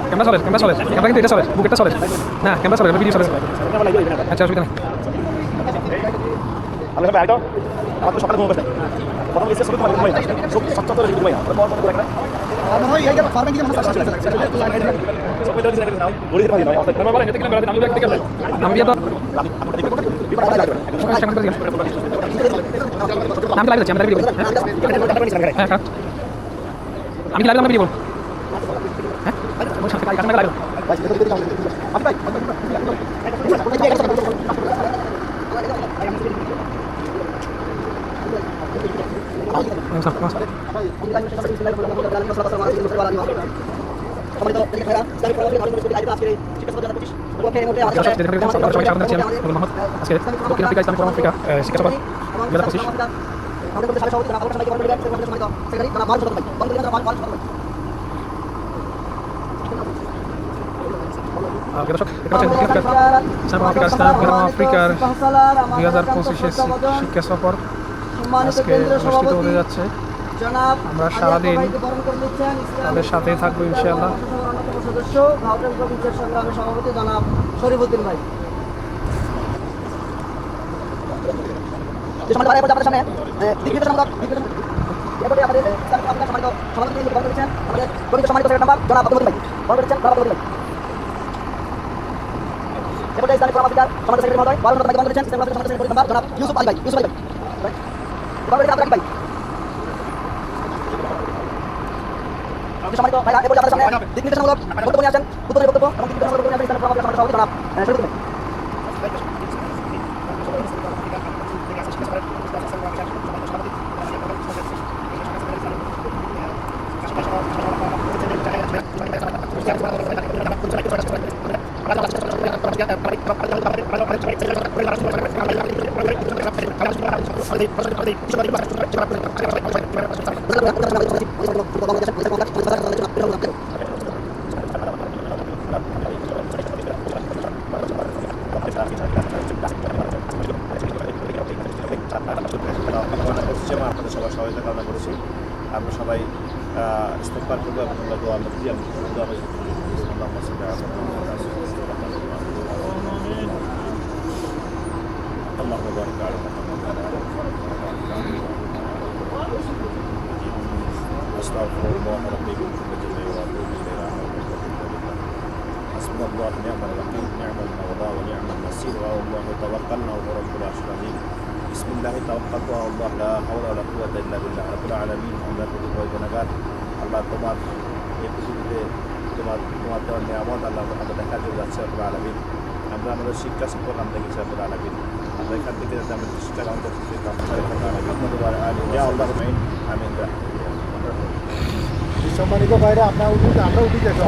Camera চলে camera কিন্তু এটা চলে বুকেটটা চলে না ক্যামেরা চলে ভিডিও চলে আচ্ছা অসুবিধা নেই আলাদা ভাই আইতো আমার তো সকালে ঘুম বসে প্রথম এসে শুরু করে ঘুমাই সব সব তো ঘুমাই আর পর পর করে আমি হয় এই ফার্মে গিয়ে আমরা সব তো দিন না বড়ি দিতে পারি না আমরা বলেন এতে কিনা বেড়াতে আমি দেখতে গেলাম আমি বিয়া তো আমি লাইভ যাচ্ছি আমি লাইভ ভিডিও হ্যাঁ হ্যাঁ আমি লাইভ আমরা ভিডিও বল হ্যাঁ ওই সাথে কাজ লাইভ দক্ষিণ আফ্রিকা ইসলামিক আফ্রিকা শিক্ষা সভা 2025 শিক্ষা সফর আজকে অনুষ্ঠিত হতে যাচ্ছে। আমরা সারাদিন তাদের সাথেই থাকবো ইনশাআল্লাহ। সদস্য ভারতের প্রবীণ সংগ্রামের সভাপতি জনাব শরীফুদ্দিন ভাই। সম্মানিত ভাইরা এরপর আমাদের সামনে দিক নির্দেশনামূলক বক্তব্য নিয়ে আসেন উত্তরের বক্তব্য এবং দিক নির্দেশনামূলক বক্তব্য নিয়ে আসেন সভাপতি জনাব শরীফুদ্দিন ভাই। সবাইকে কামনা করেছি। আমরা সবাই ইস্তেগফার করবো এবং দোয়া মুক্তি এবং أستغفر الله ربي من كل ذنب وأتوب إليه حسبنا الله ونعم الوكيل نعم المولى ونعم النصير وعلى الله توكلنا وهو رب العرش العظيم بسم الله توكلت على الله لا حول ولا قوة إلا بالله رب العالمين আমরা প্রতি গুনাহগার আল্লাহ তোমার এই পৃথিবীতে তোমার দেওয়ার নিয়ামত আল্লাহ আমরা দেখা দিয়ে যাচ্ছে রব্বুল আলামিন। আমরা আমাদের শিক্ষা সফল নাম দেখেছি রব্বুল আলামিন। আমরা এখান থেকে যাতে আমরা শিক্ষা গ্রহণ করতে আমিন। সম্মানিত ভাইরা আমরা উঠি যাচ্ছি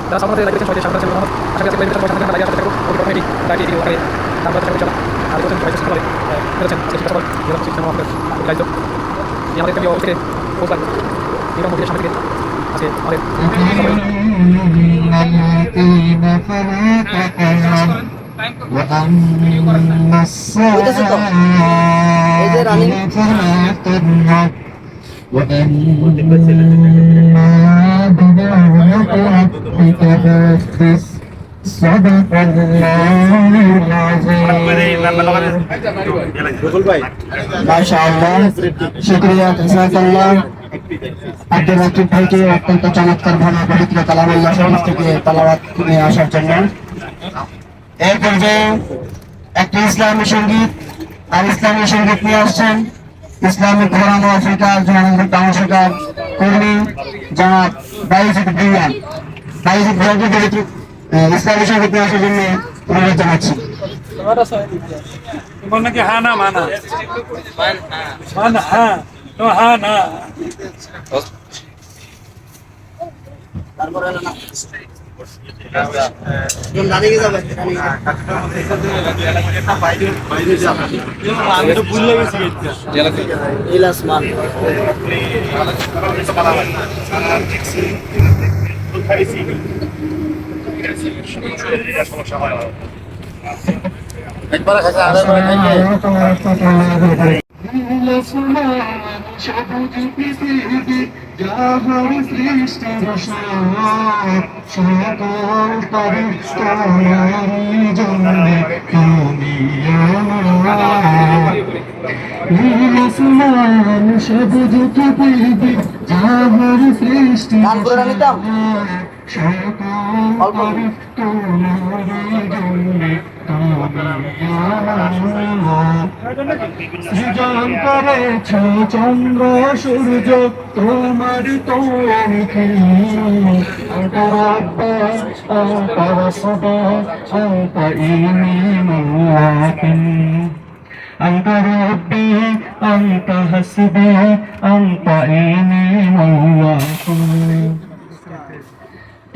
যারা সামনে লাগিয়েছেন সবাই সামনে আছেন আশা করি লাগিয়ে থাকবো লাগিয়ে থাকবো কমিটি দাঁড়িয়ে দিয়ে ওখানে আমরা চেষ্টা করছি আর বলছেন ভাই চেষ্টা করে করেছেন চেষ্টা সবাই যেরকম সিস্টেম আমাদের দায়িত্ব আমাদের একটা অবশ্যই পৌঁছান এবং মোটের সামনে থেকে আছে আমাদের অত্যন্ত চমৎকার ভাবে পবিত্র কালামুল্লাহ শরীফ থেকে তেলাওয়াত নিয়ে আসার জন্য এর পর্যায়ে একটি ইসলামী সঙ্গীত নিয়ে আসছেন ইসলামিক ঘরানা আফ্রিকার বাংলাদেশ জনাব বাইজিদ ভুইয়া পবিত্র ইসলামী সভাপতি আসার জন্য অনুরোধ জানাচ্ছি। তোমার নাকি হা না মানা মানা হ্যাঁ তো হা না গান করে নিতাম অল্প সৃজন করেছ চন্দ্র সূর্য তোমার তো أنت ربي أنت حسبي أنت إيمي مولاي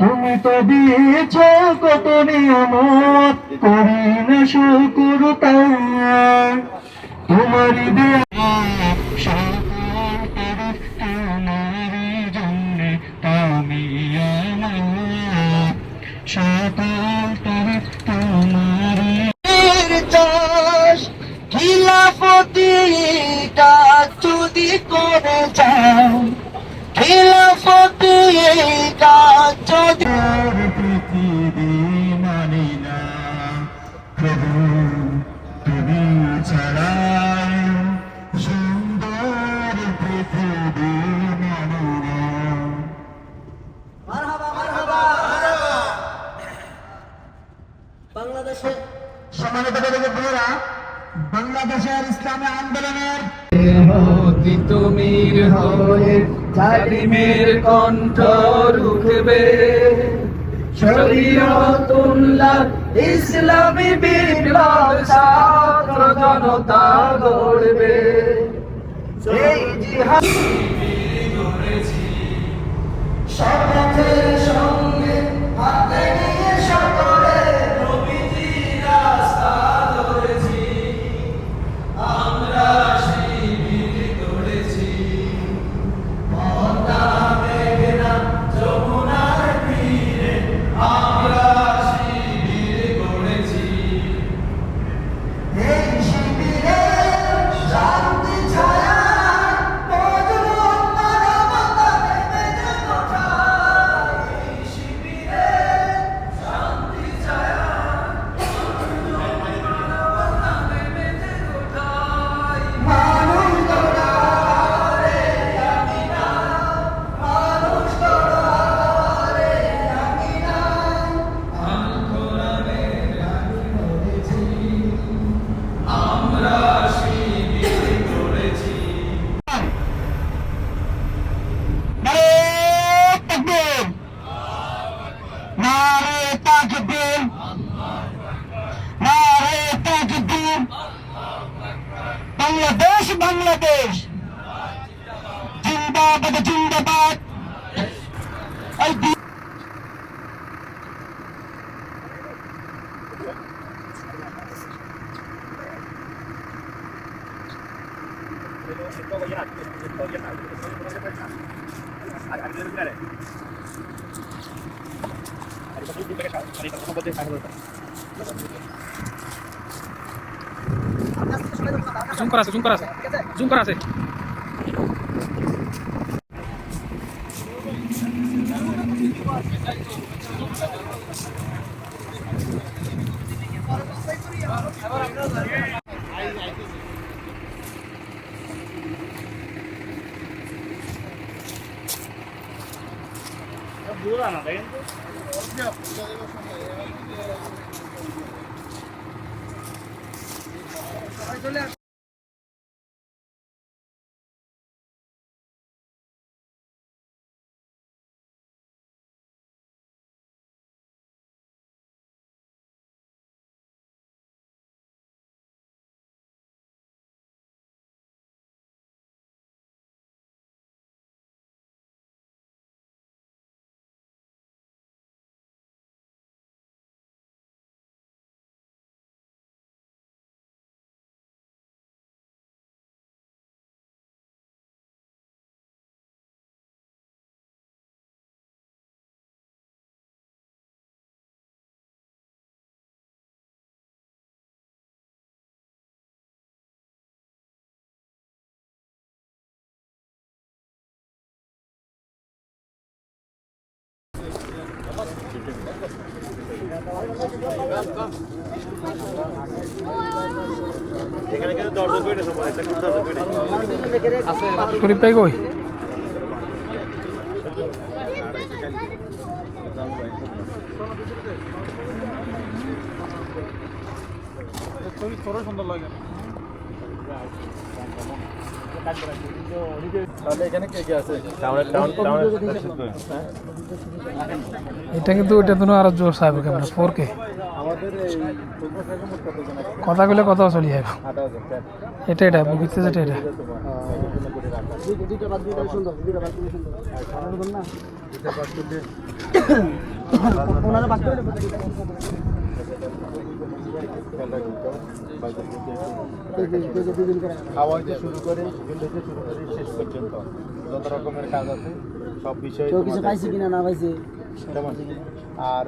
তুমি তো দিয়েছ কত নিয়ামত করি না শুকর তোমারই দেয়া সকল তারিফ তোমারই জন্যে তুমি আমার সকল তারিফ তোমারই চাষ খিলাফতিটা যদি করে যাও খিলাফতিটা যদি পৃথিবী মানি না প্রভু তুমি ছাড়া সুন্দর পৃথিবী মানি না। বাংলাদেশে সম্মানিত বন্ধুরা, বাংলাদেশের ইসলামী আন্দোলনের তুমির হয়ে জালিমের কণ্ঠ রুখবে শরীয়তুল্লাহ ইসলামী বিপ্লব ছাত্র জনতা গড়বে এই জিহাদ শপথের সঙ্গে হাতে নিয়ে সকলে নবীজি রাস্তা ধরেছি আমরা শিবির গড়েছি পদ্মা মেঘনা যমুনার তীরে আমরা শিবির গড়েছি এই শিবিরে শান্তি ছায়া মজলুম মানবতা নেমে ওঠায় এই শিবিরে শান্তি ছায়া মজলুম মানবতা নেমে ওঠায় মানুষ গড়ারে আমি না মানুষ গড়ারে আমি না আল কোরআনের আমি বলেছি আমরা শিবির গড়েছি নারে তাকবীর, নারে তাকবীর, বাংলাদেশ বাংলাদেশ জিন্দাবাদ জিন্দাবাদ। এই জুম করা আছে জুম করা আছে দূরা না দেখেন এখানে কিন্তু দর্শক বেড়ে সময় একটা দর্শক বেড়ে শরীফ ভাই কই তাহলে এখানে কে কে আছে? এটা কিন্তু ওইটা তো আরো জোর সাহেব ক্যামেরা 4K আমাদের এই ফুটবল খেলা মোট কত জন আছে? কথা কইলে কথাও চলি যাবে 8,000 এটা বুকিতে যেটা এটা দুইটা বাদ দুইটা সুন্দর দুইটা বাদ দুইটা সুন্দর আর না এটা বাদ করলে ওনারা বাদ করে খাওয়া হইতে শুরু করে শেষ পর্যন্ত যত রকমের কাজ আছে সব বিষয়ে কেউ কিছু পাইছে কিনা না পাইছে তেমন আর